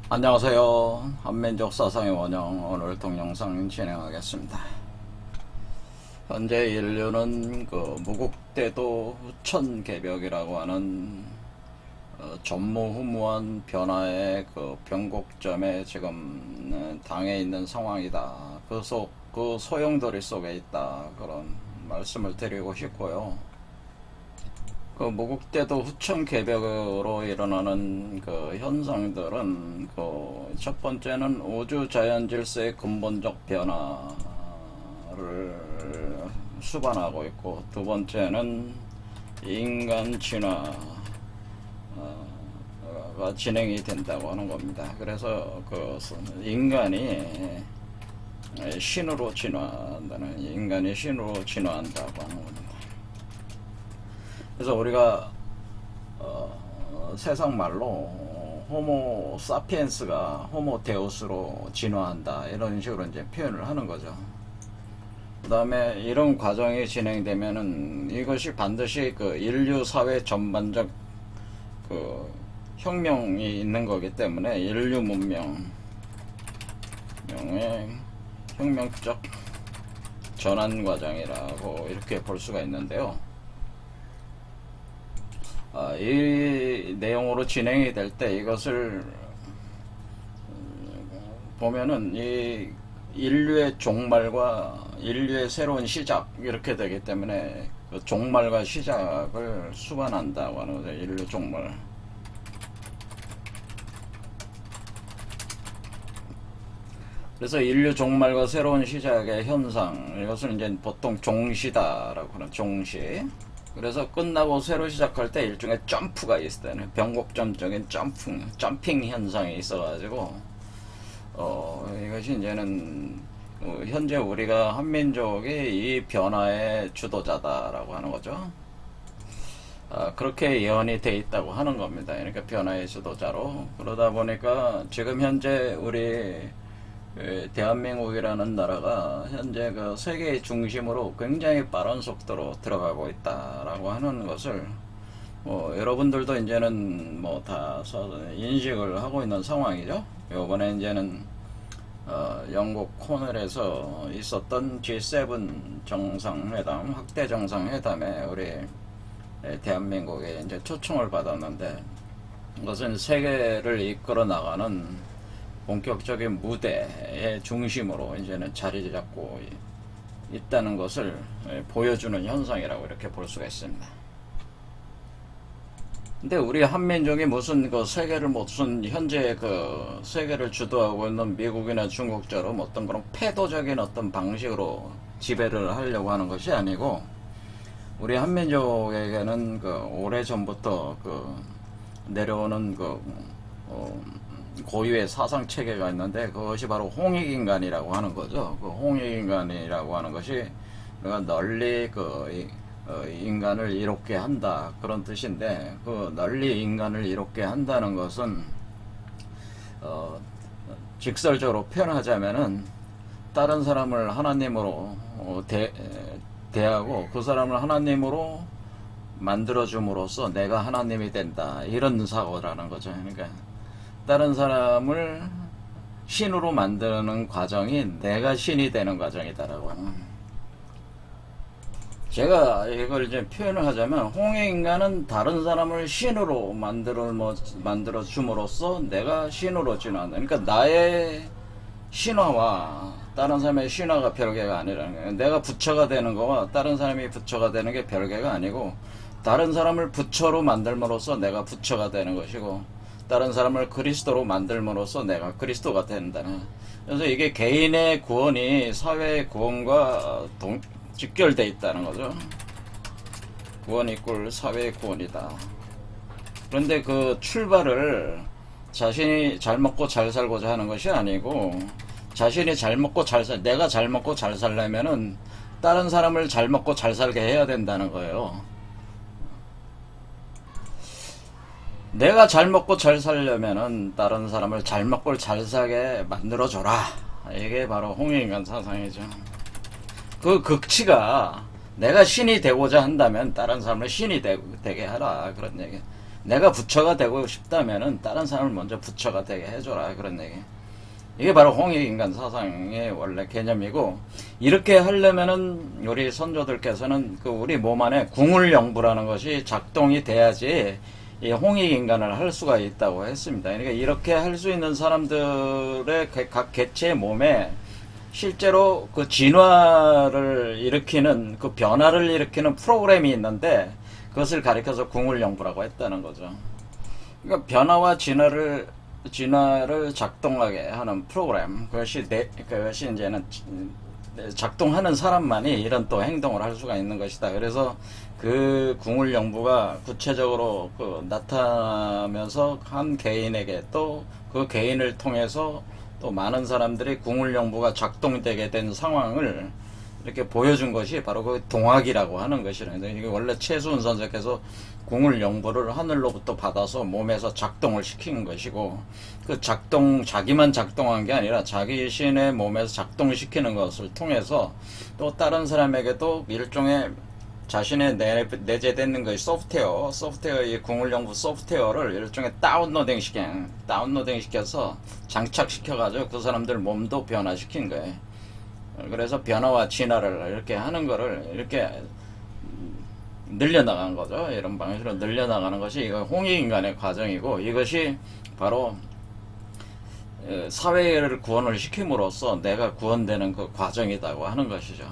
안녕하세요. 한민족 사상의 원형 오늘 동영상 진행하겠습니다. 현재 인류는 그 무국대도 후천개벽이라고 하는 전무후무한 변화의 그 변곡점에 지금 당해 있는 상황이다. 그 소용돌이 속에 있다. 그런 말씀을 드리고 싶고요. 그 무국대도 후천개벽으로 일어나는 그 현상들은 그 첫 번째는 우주 자연 질서의 근본적 변화를 수반하고 있고, 두 번째는 인간 진화가 진행이 된다고 하는 겁니다. 그래서 그 인간이 신으로 진화한다는, 인간이 신으로 진화한다고 하는 겁니다. 그래서 우리가 세상 말로 호모 사피엔스가 호모 데우스로 진화한다, 이런 식으로 이제 표현을 하는 거죠. 그 다음에 이런 과정이 진행되면은 이것이 반드시 그 인류 사회 전반적 그 혁명이 있는 거기 때문에 인류 문명의 혁명적 전환 과정이라고 이렇게 볼 수가 있는데요. 이 내용으로 진행이 될 때 이것을 보면은 이 인류의 종말과 인류의 새로운 시작, 이렇게 되기 때문에 그 종말과 시작을 수반한다고 하는 거죠. 인류 종말. 그래서 인류 종말과 새로운 시작의 현상, 이것을 이제 보통 종시다라고 하는, 종시. 그래서 끝나고 새로 시작할 때 일종의 점프가 있어요. 변곡점적인 점핑 현상이 있어가지고, 이것이 이제는, 현재 우리가 한민족이 이 변화의 주도자다라고 하는 거죠. 그렇게 예언이 돼 있다고 하는 겁니다. 그러니까 변화의 주도자로. 그러다 보니까 지금 현재 우리 대한민국이라는 나라가 현재 그 세계의 중심으로 굉장히 빠른 속도로 들어가고 있다라고 하는 것을 여러분들도 이제는 뭐 다 인식을 하고 있는 상황이죠. 요번에 이제는 영국 코넬에서 있었던 G7 정상회담, 확대 정상회담에 우리 대한민국에 이제 초청을 받았는데, 그것은 세계를 이끌어 나가는 본격적인 무대의 중심으로 이제는 자리 잡고 있다는 것을 보여주는 현상이라고 이렇게 볼 수가 있습니다. 근데 우리 한민족이 무슨 현재 그 세계를 주도하고 있는 미국이나 중국처럼 어떤 그런 패도적인 어떤 방식으로 지배를 하려고 하는 것이 아니고, 우리 한민족에게는 그 오래 전부터 그 내려오는 고유의 사상 체계가 있는데, 그것이 바로 홍익인간이라고 하는 거죠. 그 홍익인간이라고 하는 것이 우리가 널리 인간을 이롭게 한다, 그런 뜻인데, 그 널리 인간을 이롭게 한다는 것은 직설적으로 표현하자면은 다른 사람을 하나님으로 대하고 그 사람을 하나님으로 만들어줌으로써 내가 하나님이 된다, 이런 사고라는 거죠. 그러니까 다른 사람을 신으로 만드는 과정이 내가 신이 되는 과정이다라고 하는. 제가 이걸 이제 표현을 하자면, 홍해인간은 다른 사람을 신으로 만들어 줌으로써 내가 신으로 진화한다. 그러니까 나의 신화와 다른 사람의 신화가 별개가 아니라는 거예요. 내가 부처가 되는 거와 다른 사람이 부처가 되는 게 별개가 아니고, 다른 사람을 부처로 만들므로써 내가 부처가 되는 것이고, 다른 사람을 그리스도로 만들므로써 내가 그리스도가 된다는. 그래서 이게 개인의 구원이 사회의 구원과 직결되어 있다는 거죠. 구원 이꼴 사회의 구원이다. 그런데 그 출발을 자신이 잘 먹고 잘 살고자 하는 것이 아니고, 자신이 잘 먹고 내가 잘 먹고 잘 살려면은 다른 사람을 잘 먹고 잘 살게 해야 된다는 거예요. 내가 잘 먹고 잘 살려면은 다른 사람을 잘 먹고 잘 살게 만들어줘라. 이게 바로 홍익인간 사상이죠. 그 극치가 내가 신이 되고자 한다면 다른 사람을 신이 되게 하라, 그런 얘기. 내가 부처가 되고 싶다면은 다른 사람을 먼저 부처가 되게 해줘라, 그런 얘기. 이게 바로 홍익인간 사상의 원래 개념이고, 이렇게 하려면은 우리 선조들께서는 그 우리 몸 안에 궁울영부라는 것이 작동이 돼야지 이 홍익인간을 할 수가 있다고 했습니다. 그러니까 이렇게 할 수 있는 사람들의 각 개체의 몸에 실제로 그 진화를 일으키는, 그 변화를 일으키는 프로그램이 있는데, 그것을 가리켜서 궁울영부라고 했다는 거죠. 그러니까 변화와 진화를 작동하게 하는 프로그램, 그것이 이제는 작동하는 사람만이 이런 또 행동을 할 수가 있는 것이다. 그래서 그 궁울영부가 구체적으로 나타나면서 한 개인에게, 또 그 개인을 통해서 또 많은 사람들이 궁울영부가 작동되게 된 상황을 이렇게 보여준 것이 바로 그 동학이라고 하는 것이라. 이게 원래 최수은 선생께서 궁울영부를 하늘로부터 받아서 몸에서 작동을 시킨 것이고, 그 자기만 작동한 게 아니라 자기 신의 몸에서 작동시키는 것을 통해서 또 다른 사람에게도 일종의 자신의 내재되는 그 소프트웨어, 이 궁울영부 소프트웨어를 일종의 다운로딩 시켜서 장착시켜가지고 그 사람들 몸도 변화시킨 거예요. 그래서 변화와 진화를 이렇게 하는 거를 이렇게 늘려나가는 거죠. 이런 방식으로 늘려나가는 것이 이거 홍익인간의 과정이고, 이것이 바로 사회를 구원을 시킴으로써 내가 구원되는 그 과정이라고 하는 것이죠.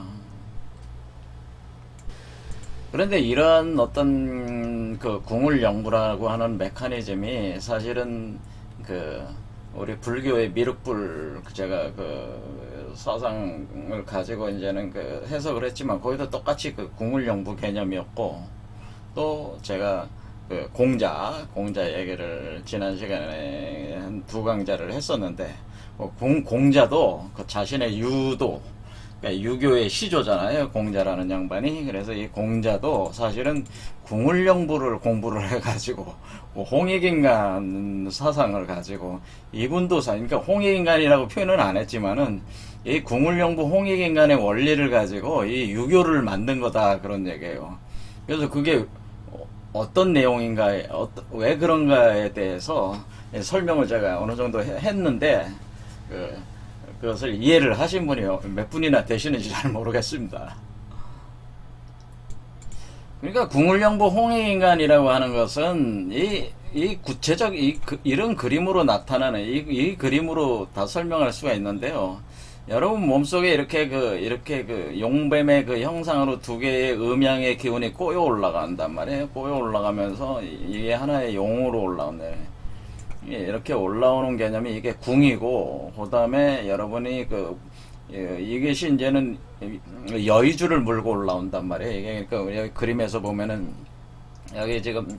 그런데 이런 어떤 그 궁울영부라고 하는 메커니즘이 사실은 우리 불교의 미륵불, 제가 사상을 가지고 이제는 해석을 했지만, 거기도 똑같이 궁울영부 개념이었고, 또 제가 공자 얘기를 지난 시간에 한 2강좌를 했었는데, 공자도 자신의 유도, 그러니까 유교의 시조잖아요, 공자라는 양반이. 그래서 이 공자도 사실은 궁울영부를 공부를 해가지고 홍익인간 사상을 가지고, 이분도 그러니까 홍익인간이라고 표현은 안 했지만은 이 궁울영부 홍익인간의 원리를 가지고 이 유교를 만든 거다, 그런 얘기예요. 그래서 그게 어떤 내용인가, 왜 그런가에 대해서 설명을 제가 어느 정도 했는데, 그것을 이해를 하신 분이 몇 분이나 되시는지 잘 모르겠습니다. 그러니까 궁울영부 홍익인간이라고 하는 것은 이 구체적 이런 그림으로 나타나는 이 그림으로 다 설명할 수가 있는데요. 여러분 몸속에 이렇게 용뱀의 형상으로 두 개의 음양의 기운이 꼬여 올라간단 말이에요. 꼬여 올라가면서 이게 하나의 용으로 올라오네. 이렇게 올라오는 개념이 이게 궁이고, 그 다음에 여러분이 이것이 이제는 여의주를 물고 올라온단 말이에요. 이게 그러니까 여기 그림에서 보면은 여기 지금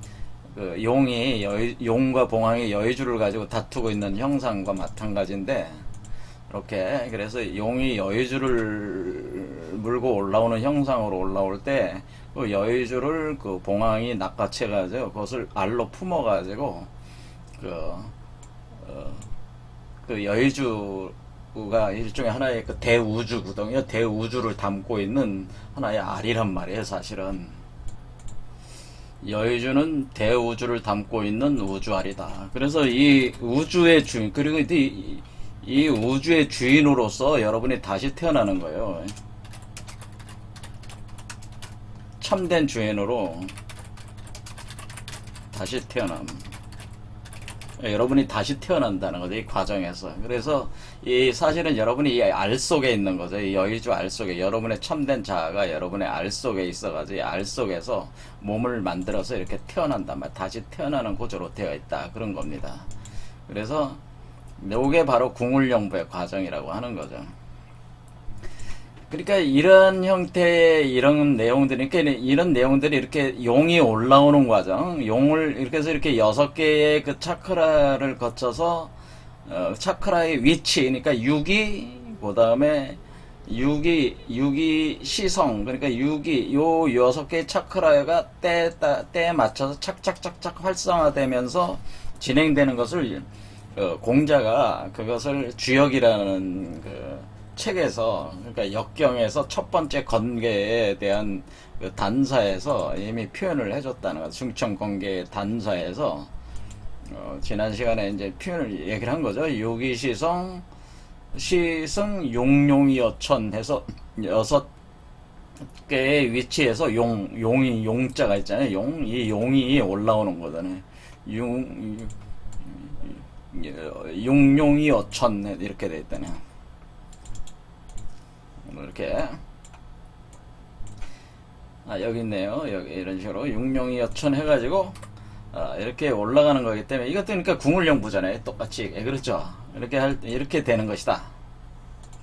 용과 봉황이 여의주를 가지고 다투고 있는 형상과 마찬가지인데, 이렇게 그래서 용이 여의주를 물고 올라오는 형상으로 올라올 때 그 여의주를 봉황이 낚아채 가지고 그것을 알로 품어 가지고 여의주가 일종의 하나의 대우주거든요. 대우주를 담고 있는 하나의 알이란 말이에요, 사실은. 여의주는 대우주를 담고 있는 우주알이다. 그래서 이 우주의 주인, 그리고 이 우주의 주인으로서 여러분이 다시 태어나는 거예요. 참된 주인으로 다시 태어남. 여러분이 다시 태어난다는 거죠, 이 과정에서. 그래서 사실은 여러분이 이 알 속에 있는 거죠. 이 여의주 알 속에 여러분의 참된 자아가 여러분의 알 속에 있어가지고 이 알 속에서 몸을 만들어서 이렇게 태어난단 말, 다시 태어나는 구조로 되어 있다, 그런 겁니다. 그래서 이게 바로 궁울영부의 과정이라고 하는 거죠. 그러니까 이런 형태의 이런 내용들이, 그러니까 이런 내용들이 이렇게 용이 올라오는 과정, 용을 이렇게 해서 이렇게 6개의 그 차크라를 거쳐서 차크라의 위치, 그러니까 유기, 그 다음에 유기 시성, 그러니까 유기, 요 6개의 차크라가 때에 맞춰서 착착착착 활성화되면서 진행되는 것을 공자가 그것을 주역이라는 책에서, 그러니까 역경에서 첫 번째 건계에 대한 그 단사에서 이미 표현을 해줬다는 거. 충청건계 단사에서 지난 시간에 이제 표현을 얘기를 한 거죠. 요기시성 시승 용용이 어천 해서 6개의 위치에서 용이 용자가 있잖아요. 이 용이 올라오는 거잖아요. 용용이 어천 이렇게 돼 있다네요. 이렇게 여기 있네요. 여기 이런 식으로 용용이 어천 해가지고 이렇게 올라가는 거기 때문에 이것도 그러니까 궁을영부잖아요. 똑같이. 그렇죠. 이렇게 되는 것이다.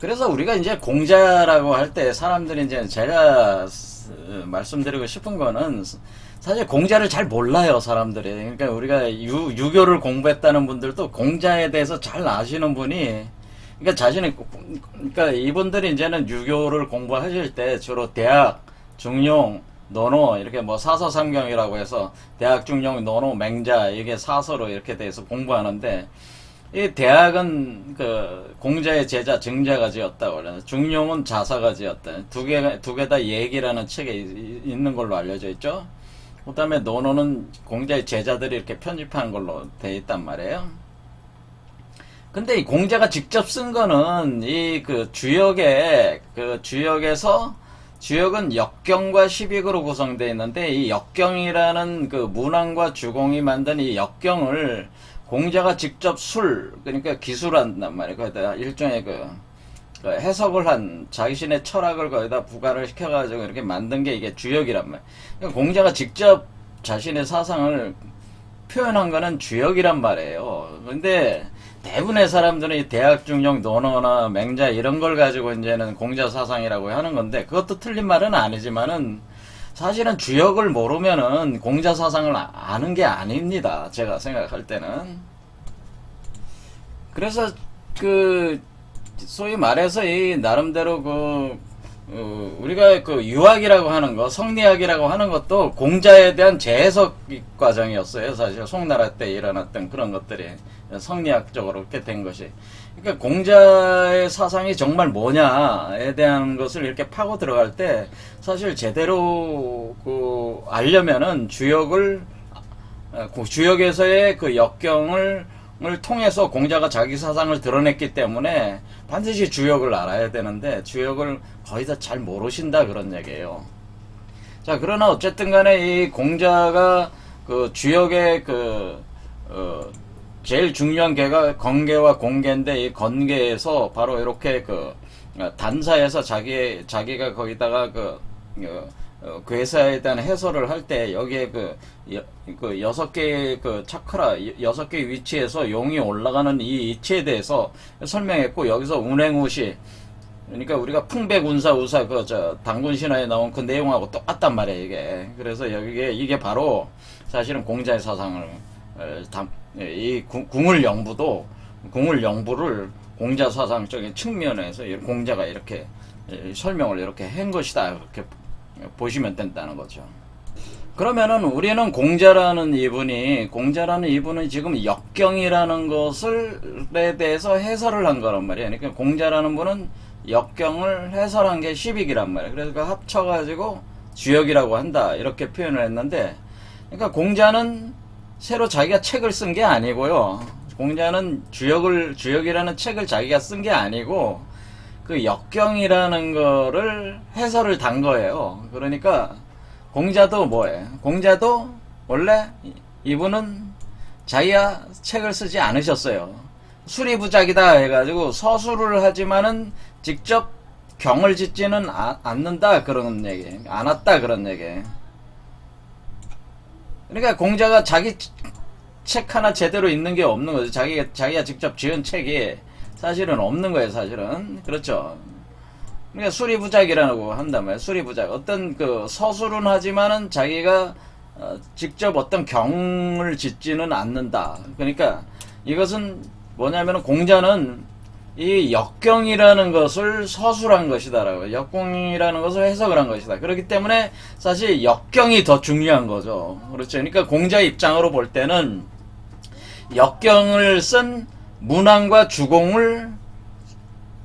그래서 우리가 이제 공자라고 할 때 사람들이 이제 제가 말씀드리고 싶은 거는 사실 공자를 잘 몰라요, 사람들이. 그러니까 우리가 유교를 공부했다는 분들도 공자에 대해서 잘 아시는 분이, 그러니까 이분들이 이제는 유교를 공부하실 때 주로 대학, 중용, 논어 이렇게 뭐 사서삼경이라고 해서 대학, 중용, 논어, 맹자 이게 사서로 이렇게 돼서 공부하는데, 이 대학은 그 공자의 제자 증자가 지었다고 그러나 중용은 자사가 지었다. 두 개 다 얘기라는 책에 있는 걸로 알려져 있죠. 그 다음에 논어는 공자의 제자들이 이렇게 편집한 걸로 돼 있단 말이에요. 근데 이 공자가 직접 쓴 거는 이 그 주역에서 주역은 역경과 시빅으로 구성되어 있는데, 이 역경이라는 그 문왕과 주공이 만든 이 역경을 공자가 직접 그러니까 기술한단 말이에요. 거기다 일종의 그 해석을 한 자신의 철학을 거기다 부과를 시켜가지고 이렇게 만든 게 이게 주역이란 말이에요. 그러니까 공자가 직접 자신의 사상을 표현한 거는 주역이란 말이에요. 근데 대부분의 사람들은 이 대학, 중용, 논어나 맹자 이런 걸 가지고 이제는 공자 사상이라고 하는 건데, 그것도 틀린 말은 아니지만은 사실은 주역을 모르면은 공자 사상을 아는 게 아닙니다. 제가 생각할 때는. 그래서 소위 말해서 이 나름대로 우리가 유학이라고 하는 거, 성리학이라고 하는 것도 공자에 대한 재해석 과정이었어요. 사실 송나라 때 일어났던 그런 것들이 성리학적으로 이렇게 된 것이. 그러니까 공자의 사상이 정말 뭐냐에 대한 것을 이렇게 파고 들어갈 때 사실 제대로 알려면은 주역에서의 그 역경을 통해서 공자가 자기 사상을 드러냈기 때문에 반드시 주역을 알아야 되는데 주역을 거의 다 잘 모르신다 그런 얘기예요. 자, 그러나 어쨌든 간에 이 공자가 그 주역의 제일 중요한 개가 건계와 공계인데, 이 건계에서 바로 이렇게 단사에서 자기가 거기다가 괴사에 대한 해설을 할 때 여기에 6개의 차크라, 6개의 위치에서 용이 올라가는 이 이치에 대해서 설명했고, 여기서 운행우시, 그러니까 우리가 풍백운사우사 당군 신화에 나온 그 내용하고 똑같단 말이에요, 이게. 그래서 이게 바로 사실은 공자의 사상을 이 궁을영부를 공자 사상적인 측면에서 공자가 이렇게 설명을 이렇게 한 것이다, 이렇게 보시면 된다는 거죠. 그러면은 우리는 공자라는 이분은 지금 역경이라는 것에 대해서 해설을 한 거란 말이에요. 그러니까 공자라는 분은 역경을 해설한 게 시빅이란 말이에요. 그래서 합쳐가지고 주역이라고 한다, 이렇게 표현을 했는데, 그러니까 공자는 새로 자기가 책을 쓴 게 아니고요. 공자는 주역이라는 책을 자기가 쓴 게 아니고 그 역경이라는 거를 해설을 단 거예요. 그러니까 공자도 뭐예요? 공자도 원래 이분은 자기가 책을 쓰지 않으셨어요. 수리부작이다 해가지고 서술을 하지만은 직접 경을 짓지는 않는다, 그런 얘기. 않았다, 그런 얘기. 그러니까 공자가 자기 책 하나 제대로 있는 게 없는 거죠. 자기가 직접 지은 책이 사실은 없는 거예요, 사실은. 그렇죠. 그러니까 수리부작이라고 한다면, 수리부작. 어떤 서술은 하지만은 자기가 직접 어떤 경을 짓지는 않는다. 그러니까 이것은 뭐냐면은 공자는 이 역경이라는 것을 서술한 것이다라고, 역경이라는 것을 해석을 한 것이다. 그렇기 때문에 사실 역경이 더 중요한 거죠. 그렇죠. 그러니까 공자 입장으로 볼 때는 역경을 쓴 문왕과 주공을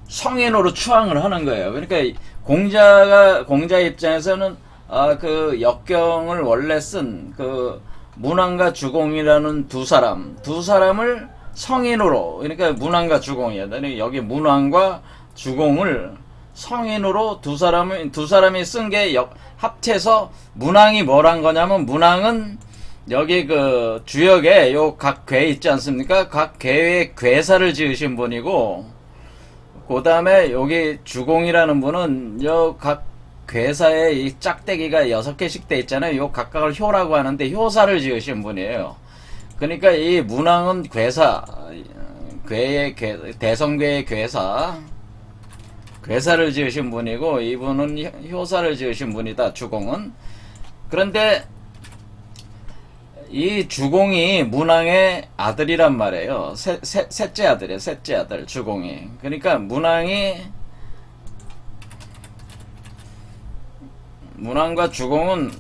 성인으로 추앙을 하는 거예요. 그러니까 공자 입장에서는 그 역경을 원래 쓴 그 문왕과 주공이라는 두 사람을 성인으로, 그러니까 문왕과 주공이야. 여기 문왕과 주공을 성인으로 두 사람이 쓴 게 합쳐서 문왕이 뭐란 거냐면, 문왕은 여기 그 주역에 요 각 궤 있지 않습니까? 각 궤에 궤사를 지으신 분이고, 그 다음에 여기 주공이라는 분은 요 각 궤사에 이 짝대기가 6개씩 돼 있잖아요. 요 각각을 효라고 하는데 효사를 지으신 분이에요. 그러니까 이 문왕은 궤사, 대성궤의 궤사를 지으신 분이고, 이분은 효사를 지으신 분이다, 주공은. 그런데 이 주공이 문왕의 아들이란 말이에요. 셋째 아들이에요. 셋째 아들, 주공이. 그러니까 문왕과 주공은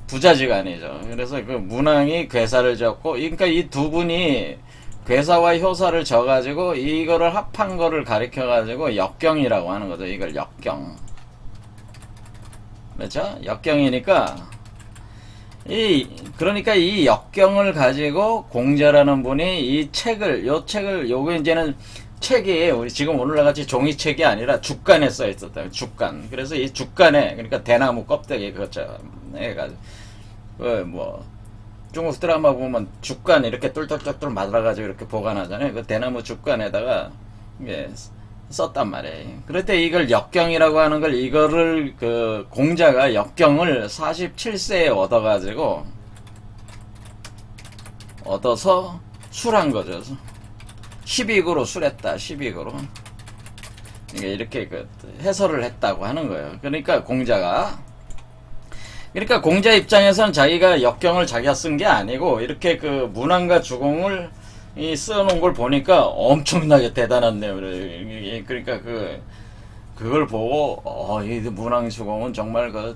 부자지간이죠. 그래서 그 문왕이 궤사를 졌고, 그러니까 이 두 분이 궤사와 효사를 져가지고 이거를 합한 거를 가리켜가지고 역경이라고 하는 거죠. 이걸 역경. 그렇죠? 역경이니까 그러니까 이 역경을 가지고 공자라는 분이 요게 이제는 책이 우리 지금 오늘날 같이 종이책이 아니라 죽간에 써 있었다. 죽간. 그래서 이 죽간에, 그러니까 대나무 껍데기 그것처럼 해가지고 뭐 중국 드라마 보면 죽간 이렇게 똘똘똘똘 말아가지고 이렇게 보관하잖아요. 그 대나무 죽간에다가 썼단 말이에요. 그럴 때 이걸 역경이라고 하는 걸, 이거를 그 공자가 역경을 47세에 얻어서 술한 거죠. 12구로 술했다. 12구로. 이렇게 그 해설을 했다고 하는 거예요. 그러니까 공자 입장에서는 자기가 역경을 자기가 쓴 게 아니고, 이렇게 그 문왕과 주공을 써놓은 걸 보니까 엄청나게 대단한 내용을. 그러니까 그걸 보고 이 문왕 주공은 정말 그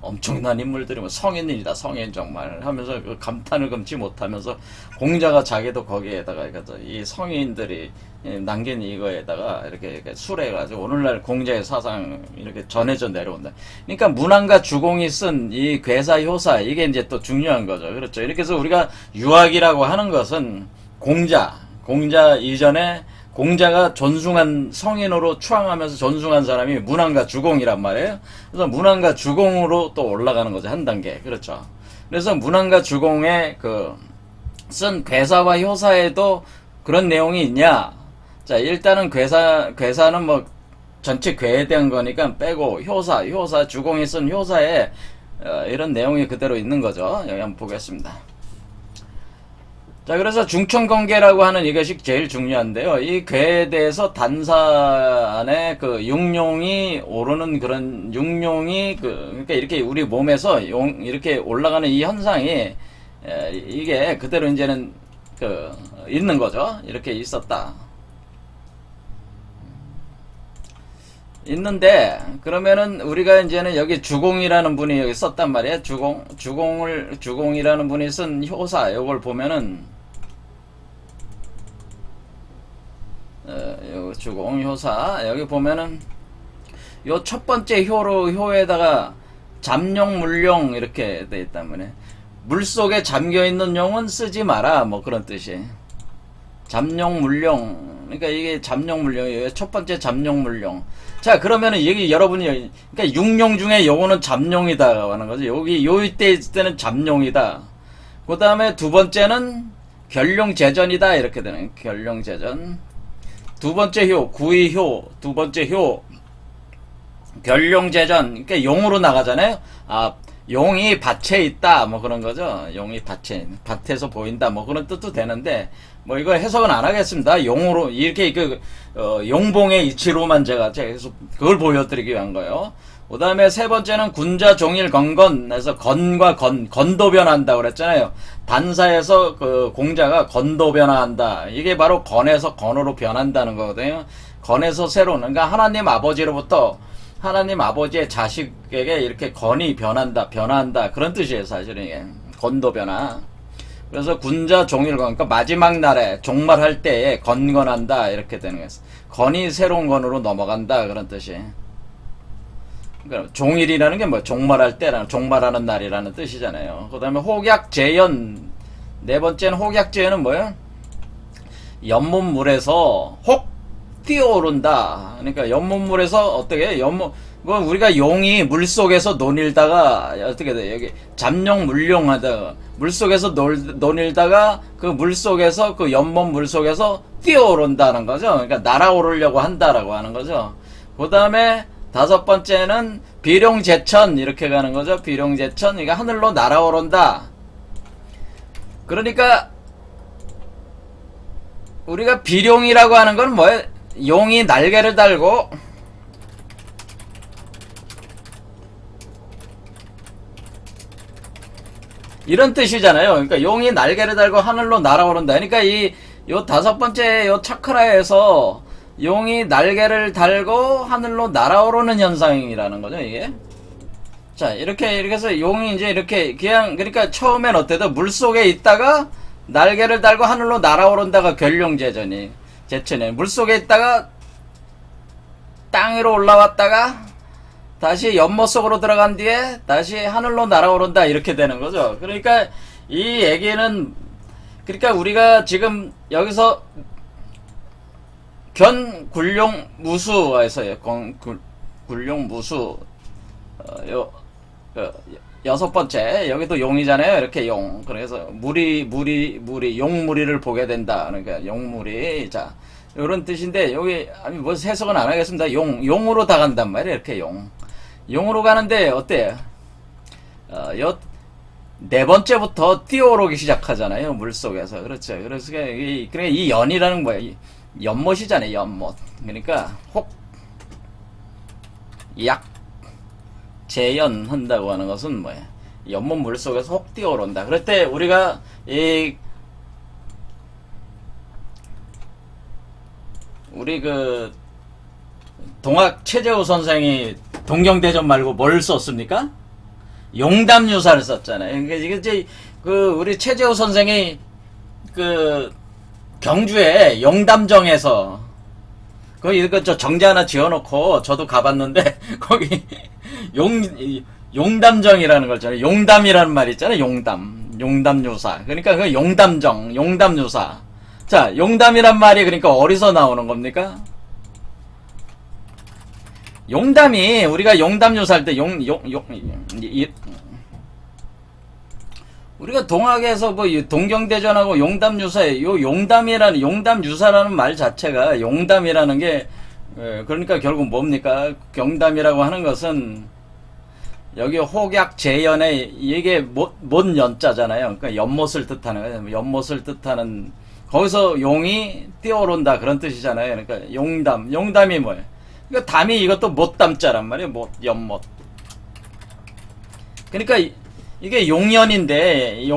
엄청난 인물들이 성인이다, 성인 정말 하면서 그 감탄을 금치 못하면서, 공자가 자기도 거기에다가 이 성인들이 남긴 이거에다가 이렇게 술해가지고 오늘날 공자의 사상 이렇게 전해져 내려온다. 그러니까 문왕과 주공이 쓴 이 궤사 효사, 이게 이제 또 중요한 거죠. 그렇죠. 이렇게 해서 우리가 유학이라고 하는 것은 공자 이전에 공자가 존숭한, 성인으로 추앙하면서 존숭한 사람이 문왕과 주공이란 말이에요. 그래서 문왕과 주공으로 또 올라가는 거죠. 한 단계. 그렇죠. 그래서 문왕과 주공의 쓴 궤사와 효사에도 그런 내용이 있냐? 자, 일단은 궤사는 뭐 전체 궤에 대한 거니까 빼고, 효사, 주공이 쓴 효사에 이런 내용이 그대로 있는 거죠. 여기 한번 보겠습니다. 자, 그래서 중천관계라고 하는 이것이 제일 중요한데요. 이 궤에 대해서 단사 안에 그 육룡이 오르는 그런 그러니까 이렇게 우리 몸에서 이렇게 올라가는 이 현상이 이게 그대로 이제는 있는 거죠. 이렇게 있었다. 있는데, 그러면은 우리가 이제는 여기 주공이라는 분이 여기 썼단 말이에요. 주공이라는 분이 쓴 효사, 요걸 보면은 요 주공 효사, 여기 보면은 요 첫 번째 효에다가 잠용 물용 이렇게 돼 있단 말이에요. 물속에 잠겨있는 용은 쓰지 마라, 뭐 그런 뜻이. 잠용 물용, 그러니까 이게 잠용 물용이에요. 첫 번째 잠용 물용. 자, 그러면은 여기 여러분이, 그러니까 육용 중에 요거는 잠용이다 하는 거죠. 여기 요때 있을 때는 잠용이다. 그 다음에 두 번째는 결룡제전이다 이렇게 되는, 결룡제전. 두 번째 구의효, 두 번째 결룡제전. 그러니까 용으로 나가잖아요. 용이 밭에 있다, 뭐 그런 거죠. 용이 밭에서 보인다, 뭐 그런 뜻도 되는데, 뭐 이거 해석은 안 하겠습니다. 용으로, 이렇게 용봉의 이치로만 제가 계속 그걸 보여드리기 위한 거예요. 그 다음에 세 번째는 군자 종일 건건, 그래서 건과 건도 변한다 그랬잖아요. 단사에서 공자가 건도 변화한다. 이게 바로 건에서 건으로 변한다는 거거든요. 건에서 새로운, 그러니까 하나님 아버지로부터 하나님 아버지의 자식에게 이렇게 건이 변한다, 그런 뜻이에요, 사실은 이게. 건도 변화. 그래서 군자 종일관, 그러니까 마지막 날에 종말할 때에 건건한다 이렇게 되는 거예요. 건이 새로운 건으로 넘어간다 그런 뜻이. 그러니까 종일이라는 게 뭐 종말할 때라는, 종말하는 날이라는 뜻이잖아요. 그 다음에 혹약재연, 네 번째는 혹약재연은 뭐예요? 연못물에서 혹 뛰어오른다. 그러니까 연못물에서 어떻게 뭐 우리가 용이 물속에서 논일다가 어떻게 돼? 여기 잠용 물용하다 물속에서 논일다가 그 물속에서 그 연못 물속에서 뛰어오른다는 거죠. 그러니까 날아오르려고 한다라고 하는 거죠. 그 다음에 다섯 번째는 비룡제천 이렇게 가는 거죠. 비룡제천, 그러니까 하늘로 날아오른다. 그러니까 우리가 비룡이라고 하는 건 뭐예요? 용이 날개를 달고 이런 뜻이잖아요. 그러니까 용이 날개를 달고 하늘로 날아오른다. 그러니까 요 다섯 번째 요 차크라에서 용이 날개를 달고 하늘로 날아오르는 현상이라는 거죠, 이게. 자, 이렇게 해서 용이 이제 이렇게 그냥, 그러니까 처음엔 어때도 물속에 있다가 날개를 달고 하늘로 날아오른다가 결룡제전이 제천에 물속에 있다가 땅 위로 올라왔다가 다시 연못 속으로 들어간 뒤에 다시 하늘로 날아오른다 이렇게 되는 거죠. 그러니까 이 얘기는, 그러니까 우리가 지금 여기서 견굴룡무수에서요. 굴룡무수 여섯 번째, 여기도 용이잖아요. 이렇게 용. 그래서 무리 용무리를 보게 된다. 그러니까 용무리. 자, 요런 뜻인데 여기 아니 뭐 해석은 안 하겠습니다. 용으로 다 간단 말이에요. 이렇게 용으로 가는데 어때요? 네 번째부터 뛰어오르기 시작하잖아요. 물속에서. 그렇죠. 그래서 그러니까 이 연이라는 거예요. 연못이잖아요. 연못. 그러니까 재연한다고 하는 것은 뭐예요? 연못 물속에서 혹 뛰어오른다. 그럴 때 우리가 우리 그 동학 최재호 선생이 동경대전 말고 뭘 썼습니까? 용담유사를 썼잖아요. 그러니까 이게 이제 그 우리 최재호 선생이 그 경주에 용담정에서 거기 저 정자 하나 지어놓고 저도 가봤는데 거기 용담정이라는 걸 있잖아요. 용담이라는 말 있잖아요. 용담유사. 그러니까 그 용담유사. 자, 용담이란 말이 그러니까 어디서 나오는 겁니까? 용담이 우리가 용담유사 할 때 우리가 동학에서 뭐 동경대전하고 용담유사에 요 용담유사라는 말 자체가 용담이라는 게 그러니까 결국 뭡니까? 경담이라고 하는 것은 여기 혹약재연에 이게 못 연자잖아요. 그러니까 연못을 뜻하는 거예요. 연못을 뜻하는 거기서 용이 뛰어오른다 그런 뜻이잖아요. 그러니까 용담이 뭐예요? 그러니까 담이 이것도 못담자란 말이에요. 연못. 그러니까 이게 용년인데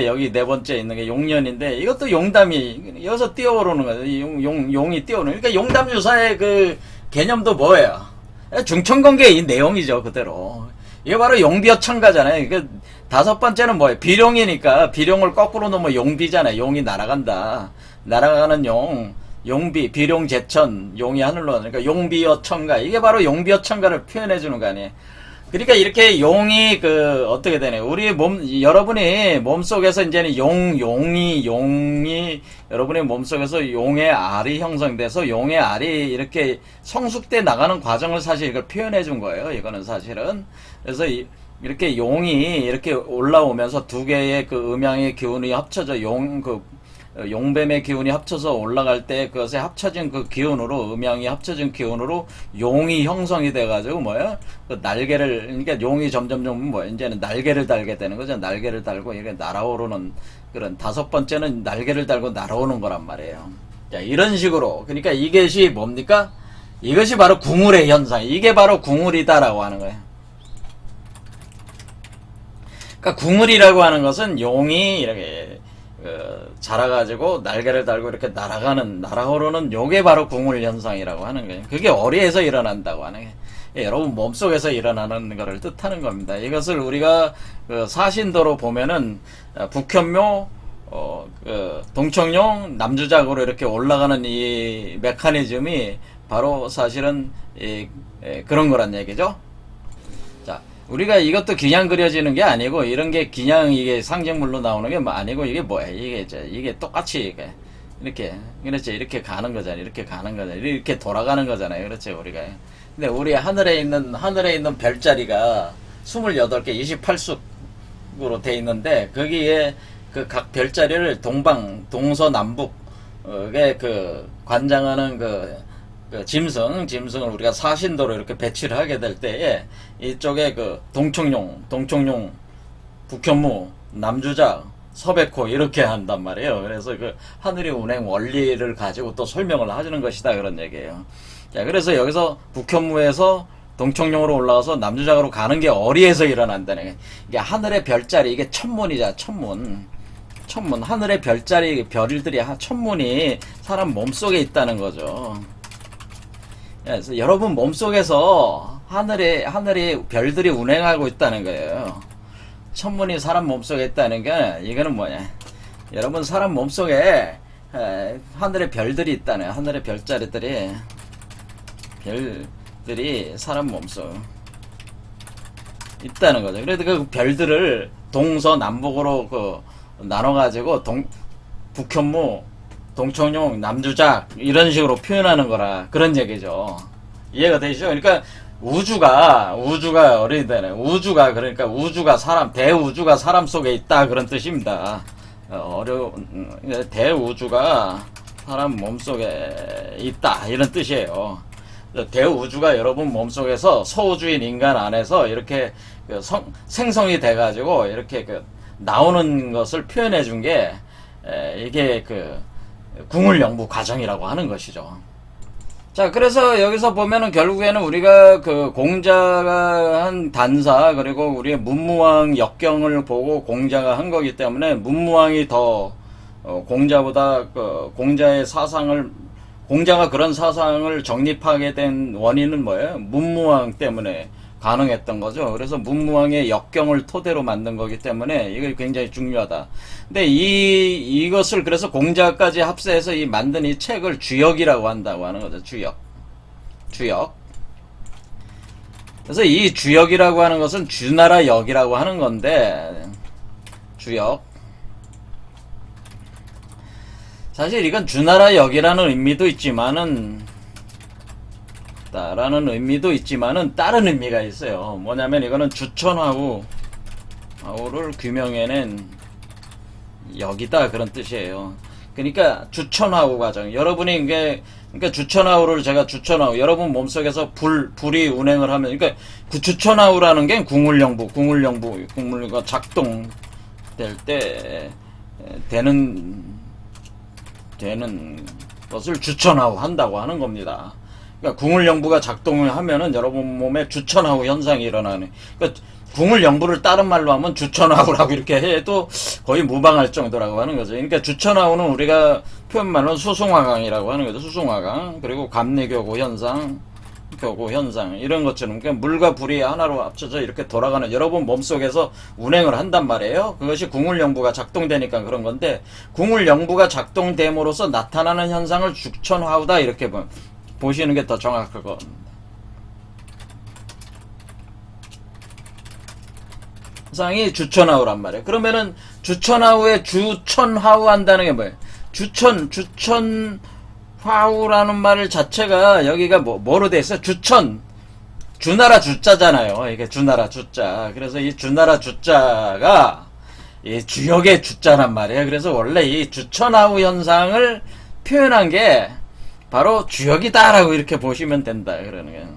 여기 네 번째 있는 게 용년인데 이것도 용담이 여기서 뛰어오르는 거예요. 용이 뛰어오르는. 그러니까 용담유사의 그 개념도 뭐예요? 중천관계의 이 내용이죠. 그대로. 이게 바로 용비어천가잖아요. 그 다섯 번째는 뭐예요? 비룡이니까 비룡을 거꾸로 놓으면 용비잖아요. 용이 날아간다. 날아가는 용비, 비룡제천, 용이 하늘로 가니까 용비어천가. 이게 바로 용비어천가를 표현해 주는 거 아니에요. 그러니까 이렇게 용이 어떻게 되네. 우리 여러분이 몸속에서 이제는 용이 여러분의 몸속에서 용의 알이 형성돼서 용의 알이 이렇게 성숙돼 나가는 과정을 사실 이걸 표현해 준 거예요. 이거는 사실은. 그래서 이렇게 용이 이렇게 올라오면서 두 개의 그 음양의 기운이 합쳐져 용뱀의 기운이 합쳐서 올라갈 때 그것에 합쳐진 그 기운으로 음양이 합쳐진 기운으로 용이 형성이 돼가지고 그 날개를 그러니까 용이 점점 이제는 날개를 달게 되는 거죠. 날개를 달고 이렇게 날아오르는 그런 다섯 번째는 날개를 달고 날아오는 거란 말이에요. 자, 이런 식으로 그러니까 이것이 뭡니까? 이것이 바로 궁울의 현상. 이게 바로 궁울이다라고 하는 거예요. 그러니까 궁울이라고 하는 것은 용이 이렇게 자라가지고 날개를 달고 이렇게 날아오르는 요게 바로 궁울 현상이라고 하는 거예요. 그게 어리에서 일어난다고 하는 거예요. 여러분 몸속에서 일어나는 것을 뜻하는 겁니다. 이것을 우리가 사신도로 보면은 북현묘 동청룡 남주작으로 이렇게 올라가는 이 메커니즘이 바로 사실은 그런 거란 얘기죠. 자, 우리가 이것도 그냥 그려지는 게 아니고, 이런 게 그냥 이게 상징물로 나오는 게 뭐 아니고, 이게 뭐야? 이게 똑같이 이렇게, 그렇지, 이렇게 가는 거잖아요. 이렇게 가는 거잖아요. 이렇게 돌아가는 거잖아요. 그렇죠, 우리가. 근데 우리 하늘에 있는 별자리가 28개, 28숫으로 돼 있는데, 거기에 그 각 별자리를 동서남북, 관장하는 짐승을 우리가 사신도로 이렇게 배치를 하게 될 때에, 이쪽에 동청룡, 북현무, 남주작, 서백호 이렇게 한단 말이에요. 그래서 하늘의 운행 원리를 가지고 또 설명을 하시는 것이다, 그런 얘기예요. 자, 그래서 여기서 북현무에서 동청룡으로 올라가서 남주작으로 가는 게 어리에서 일어난다는 게, 이게 하늘의 별자리, 이게 천문이자 천문, 하늘의 별들이 천문이 사람 몸속에 있다는 거죠. 그래서 여러분 몸속에서 하늘의 별들이 운행하고 있다는 거예요. 천문이 사람 몸속에 있다는 게, 이거는 뭐냐, 여러분 사람 몸속에 하늘의 별들이 있다네. 하늘의 별자리들이 사람 몸속 있다는 거죠. 그래서 그 별들을 동서남북으로 나눠가지고 북현무, 동청룡, 남주작 이런 식으로 표현하는 거라, 그런 얘기죠. 이해가 되시죠? 그러니까 우주가 어린이되네. 그러니까 대우주가 사람 속에 있다, 그런 뜻입니다. 대우주가 사람 몸속에 있다, 이런 뜻이에요. 대우주가 여러분 몸속에서 소우주인 인간 안에서 이렇게 생성이 돼가지고 이렇게 나오는 것을 표현해 준 게, 이게 궁울영부 과정이라고 하는 것이죠. 자, 그래서 여기서 보면은 결국에는 우리가 공자가 한 단사, 그리고 우리의 문무왕 역경을 보고 공자가 한 거기 때문에, 문무왕이 더 공자보다 공자가 그런 사상을 정립하게 된 원인은 뭐예요? 문무왕 때문에 가능했던 거죠. 그래서 문무왕의 역경을 토대로 만든 거기 때문에 이게 굉장히 중요하다. 근데 이것을 그래서 공자까지 합세해서 만든 이 책을 주역이라고 한다고 하는 거죠. 주역. 그래서 이 주역이라고 하는 것은 주나라 역이라고 하는 건데, 주역. 사실 이건 주나라 역이라는 의미도 있지만은, 다른 의미가 있어요. 뭐냐면 이거는 주천하우를 규명해낸 역이다, 그런 뜻이에요. 그러니까 주천하우 과정. 여러분이 그러니까 주천하우를 여러분 몸속에서 불이 운행을 하면, 그러니까 주천하우라는 게 궁울영부가 작동될 때 되는 것을 주천하우 한다고 하는 겁니다. 그러니까 궁울영부가 작동을 하면은 여러분 몸에 주천하우 현상이 일어나네. 그러니까 궁울영부를 다른 말로 하면 주천하우라고 이렇게 해도 거의 무방할 정도라고 하는 거죠. 그러니까 주천하우는 우리가 표현말로 수승화강이라고 하는 거죠. 수승화강. 그리고 감리교구 현상, 이런 것처럼, 그러니까 물과 불이 하나로 합쳐져 이렇게 돌아가는, 여러분 몸속에서 운행을 한단 말이에요. 그것이 궁울영부가 작동되니까 그런 건데, 궁울영부가 작동됨으로써 나타나는 현상을 주천하우다, 이렇게 보시는 게 더 정확할 겁니다. 현상이 주천하우란 말이에요. 그러면은 주천하우에 주천하우 한다는 게 뭐예요? 주천하우라는 말 자체가 여기가 뭐로 돼 있어요? 주나라 주자잖아요. 이게 주나라 주자. 그래서 이 주나라 주자가 이 주역의 주자란 말이에요. 그래서 원래 이 주천하우 현상을 표현한 게 바로 주역이다라고 이렇게 보시면 된다, 그러는 거예요.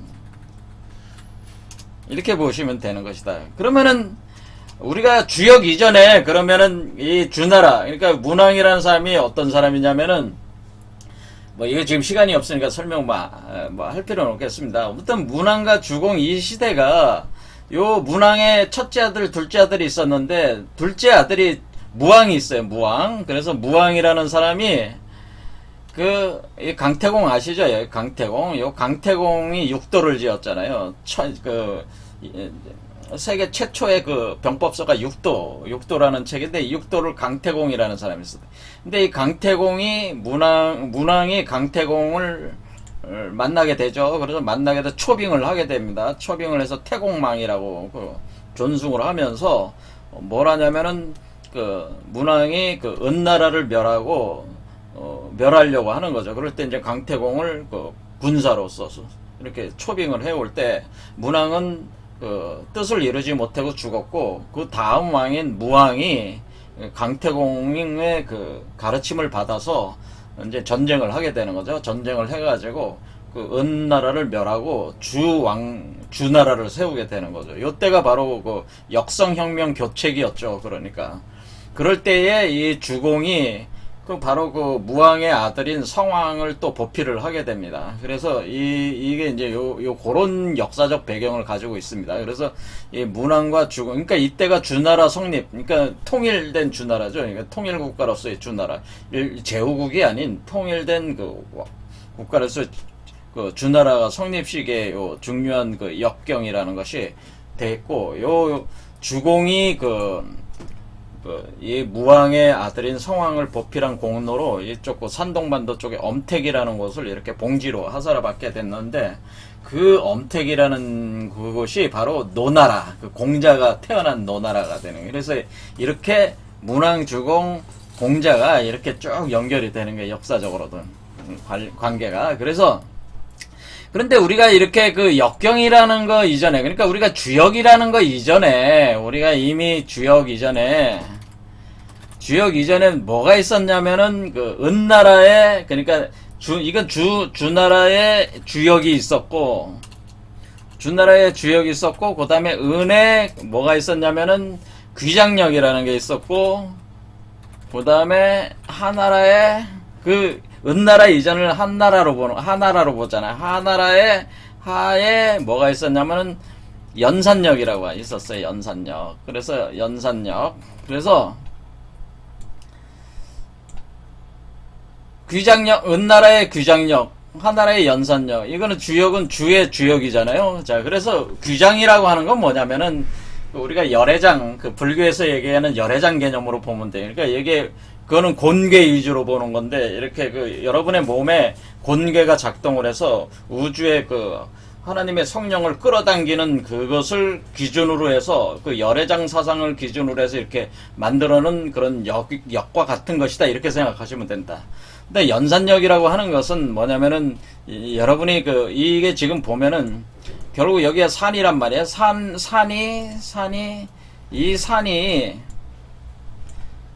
이렇게 보시면 되는 것이다. 그러면은 우리가 주역 이전에, 그러면은 이 주나라, 그러니까 문왕이라는 사람이 어떤 사람이냐면은, 이거 지금 시간이 없으니까 설명 할 필요는 없겠습니다. 아무튼 문왕과 주공 이 시대가, 요 문왕의 첫째 아들, 둘째 아들이 있었는데, 둘째 아들이 무왕이 있어요, 무왕. 그래서 무왕이라는 사람이 이 강태공 아시죠? 강태공. 요 강태공이 육도를 지었잖아요. 세계 최초의 그 병법서가 육도라는 책인데, 이 육도를 강태공이라는 사람이 있었대. 근데 이 강태공이 문왕이 강태공을 만나게 되죠. 그래서 만나게 돼서 초빙을 하게 됩니다. 초빙을 해서 태공망이라고 그 존숭을 하면서 뭘 하냐면은 그 문왕이 그 은나라를 멸하고 멸하려고 하는 거죠. 그럴 때 이제 강태공을 그 군사로서 이렇게 초빙을 해올 때 문왕은 그 뜻을 이루지 못하고 죽었고, 그 다음 왕인 무왕이 강태공의 그 가르침을 받아서 이제 전쟁을 하게 되는 거죠. 전쟁을 해가지고 그 은나라를 멸하고 주나라를 세우게 되는 거죠. 요때가 바로 그 역성혁명 교책이었죠. 그러니까 그럴 때에 이 주공이 그 바로 그 무왕의 아들인 성왕을 또 보필을 하게 됩니다. 그래서 이게 이제 요 그런 역사적 배경을 가지고 있습니다. 그래서 이 문왕과 주공, 그러니까 이때가 주나라 성립, 그러니까 통일된 주나라죠. 그러니까 통일국가로서의 주나라, 제후국이 아닌 통일된 그 국가로서 그 주나라가 성립식의 요 중요한 그 역경이라는 것이 됐고, 요 주공이 이 무왕의 아들인 성왕을 보필한 공로로 이쪽 그 산동반도 쪽에 엄택이라는 곳을 이렇게 봉지로 하사를 받게 됐는데, 그 엄택이라는 그곳이 바로 노나라, 그 공자가 태어난 노나라가 되는 거예요. 그래서 이렇게 문왕, 주공, 공자가 이렇게 쭉 연결이 되는 게 역사적으로든 관계가. 그런데 우리가 이렇게 그 역경이라는 거 이전에, 그러니까 우리가 주역이라는 거 이전에, 우리가 이미 주역 이전에 뭐가 있었냐면은 그 은나라에, 그러니까 이건 주나라의 주역이 있었고, 그 다음에 은에 뭐가 있었냐면은 귀장력이라는 게 있었고, 그 다음에 하나라에 은나라 이전을 하나라로 보잖아요. 하나라의 하에 뭐가 있었냐면은 연산력이라고 있었어요. 연산력. 그래서 귀장력, 은나라의 귀장력, 하나라의 연산력. 이거는 주역은 주의 주역이잖아요. 자, 그래서 귀장이라고 하는 건 뭐냐면은 우리가 열애장, 그 불교에서 얘기하는 열애장 개념으로 보면 돼요. 그러니까 그거는 곤괴 위주로 보는 건데, 이렇게 그 여러분의 몸에 곤괴가 작동을 해서 우주의 그 하나님의 성령을 끌어당기는 그것을 기준으로 해서 그 열애장 사상을 기준으로 해서 이렇게 만들어놓은 그런 역과 같은 것이다, 이렇게 생각하시면 된다. 근데 연산력이라고 하는 것은 뭐냐면은 여러분이 이게 지금 보면은 결국 여기가 산이란 말이에요. 이 산이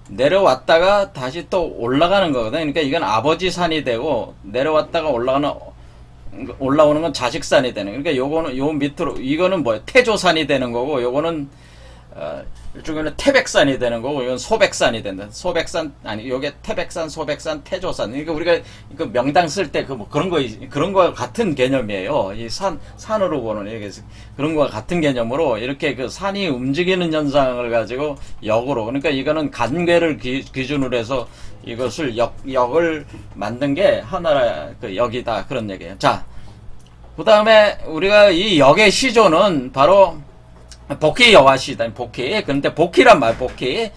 내려왔다가 다시 또 올라가는 거거든. 그러니까 이건 아버지 산이 되고, 내려왔다가 올라오는 건 자식산이 되는. 그러니까 요거는 요 밑으로, 이거는 뭐야, 태조산이 되는 거고, 요거는 일종의 태백산이 되는 거고, 이건 소백산이 된다. 요게 태백산, 소백산, 태조산. 그러니까 우리가 그 명당 쓸 때 그런 거와 같은 개념이에요. 이 산으로 보는, 이게 그런 거와 같은 개념으로 이렇게 그 산이 움직이는 현상을 가지고 역으로, 그러니까 이거는 간괴를 기준으로 해서 이것을 역을 만든 게 하나라 그 역이다, 그런 얘기예요. 자, 그 다음에 우리가 이 역의 시조는 바로 복희 여화시다. 복희. 그런데 복희란 말, 복희.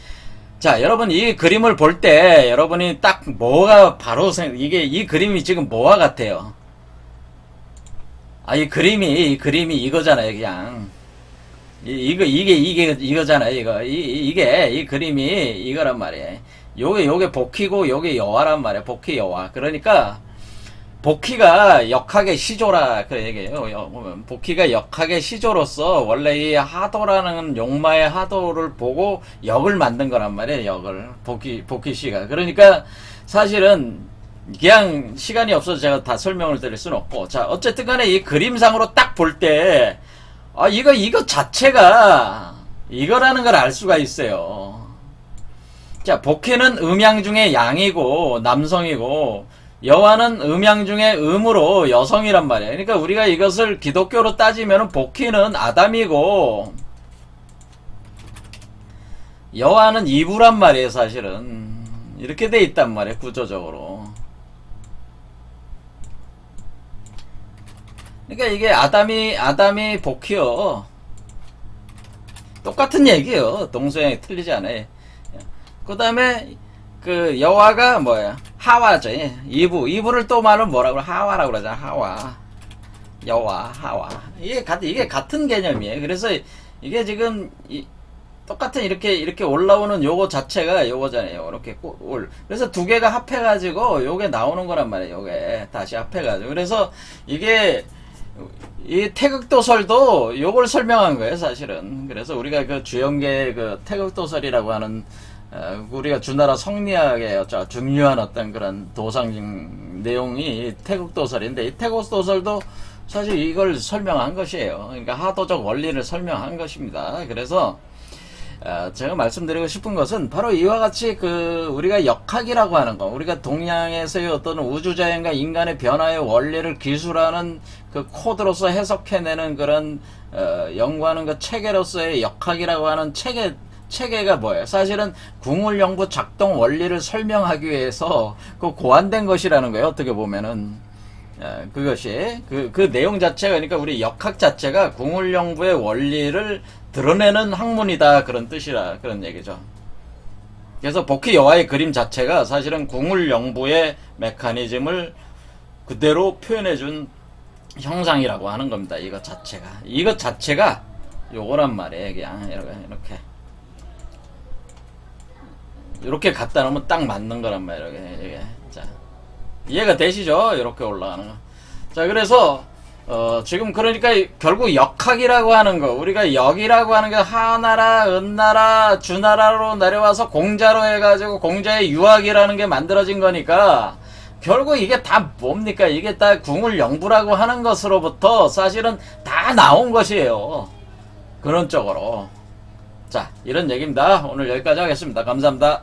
자, 여러분 이 그림을 볼 때 여러분이 딱 뭐가 바로 이 그림이 지금 뭐와 같아요? 이 그림이 이거잖아요, 그냥. 이거잖아요, 이 그림이 이거란 말이에요. 요게 복희고 요게 여화란 말이에요. 복희 여화. 그러니까 복희가 역학의 시조라 그 얘기예요. 복희가 역학의 시조로서 원래 이 하도라는 용마의 하도를 보고 역을 만든 거란 말이에요. 역을 복희 씨가. 그러니까 사실은 그냥 시간이 없어서 제가 다 설명을 드릴 수는 없고, 자, 어쨌든 간에 이 그림상으로 딱 볼 때 이거 자체가 이거라는 걸 알 수가 있어요. 자, 복희는 음양 중에 양이고 남성이고, 여화는 음양 중에 음으로 여성이란 말이에요. 그러니까 우리가 이것을 기독교로 따지면 복희는 아담이고 여화는 이브란 말이에요. 사실은 이렇게 돼 있단 말이에요, 구조적으로. 그러니까 이게 아담이 복희요. 똑같은 얘기예요. 동서양이 틀리지 않아요. 그 다음에 그 여와가 뭐야? 하와죠. 이브를 또 말은 뭐라고 하와라고 그러잖아. 하와. 여와, 하와. 이게 같은 개념이에요. 그래서 이게 지금 똑같은 이렇게 올라오는 요거 자체가 요거잖아요. 이렇게 그래서 두 개가 합해가지고 요게 나오는 거란 말이에요. 요게 다시 합해가지고. 그래서 이게 이 태극도설도 요걸 설명한 거예요, 사실은. 그래서 우리가 그 주영계 그 태극도설이라고 하는 우리가 주나라 성리학의 중요한 어떤 그런 도상 내용이 태극도설인데, 이 태극도설도 사실 이걸 설명한 것이에요. 그러니까 하도적 원리를 설명한 것입니다. 그래서 제가 말씀드리고 싶은 것은 바로 이와 같이 그 우리가 역학이라고 하는 거, 우리가 동양에서의 어떤 우주자연과 인간의 변화의 원리를 기술하는 그 코드로서 해석해내는 그런 연구하는 그 체계로서의 역학이라고 하는 체계가 뭐예요? 사실은 궁울영부 작동 원리를 설명하기 위해서 그 고안된 것이라는 거예요. 어떻게 보면은 그것이 그 내용 자체가, 그러니까 우리 역학 자체가 궁울영부의 원리를 드러내는 학문이다, 그런 뜻이라 그런 얘기죠. 그래서 복희 여와의 그림 자체가 사실은 궁울영부의 메커니즘을 그대로 표현해준 형상이라고 하는 겁니다. 이것 자체가 요거란 말이에요. 그냥 이렇게 갖다 놓으면 딱 맞는 거란 말이에요. 이게. 자, 이해가 되시죠? 이렇게 올라가는 거. 자, 그래서 지금 그러니까 결국 역학이라고 하는 거, 우리가 역이라고 하는 게 하나라, 은나라, 주나라로 내려와서 공자로 해가지고 공자의 유학이라는 게 만들어진 거니까 결국 이게 다 뭡니까? 이게 다 궁울영부라고 하는 것으로부터 사실은 다 나온 것이에요. 그런 쪽으로. 자, 이런 얘기입니다. 오늘 여기까지 하겠습니다. 감사합니다.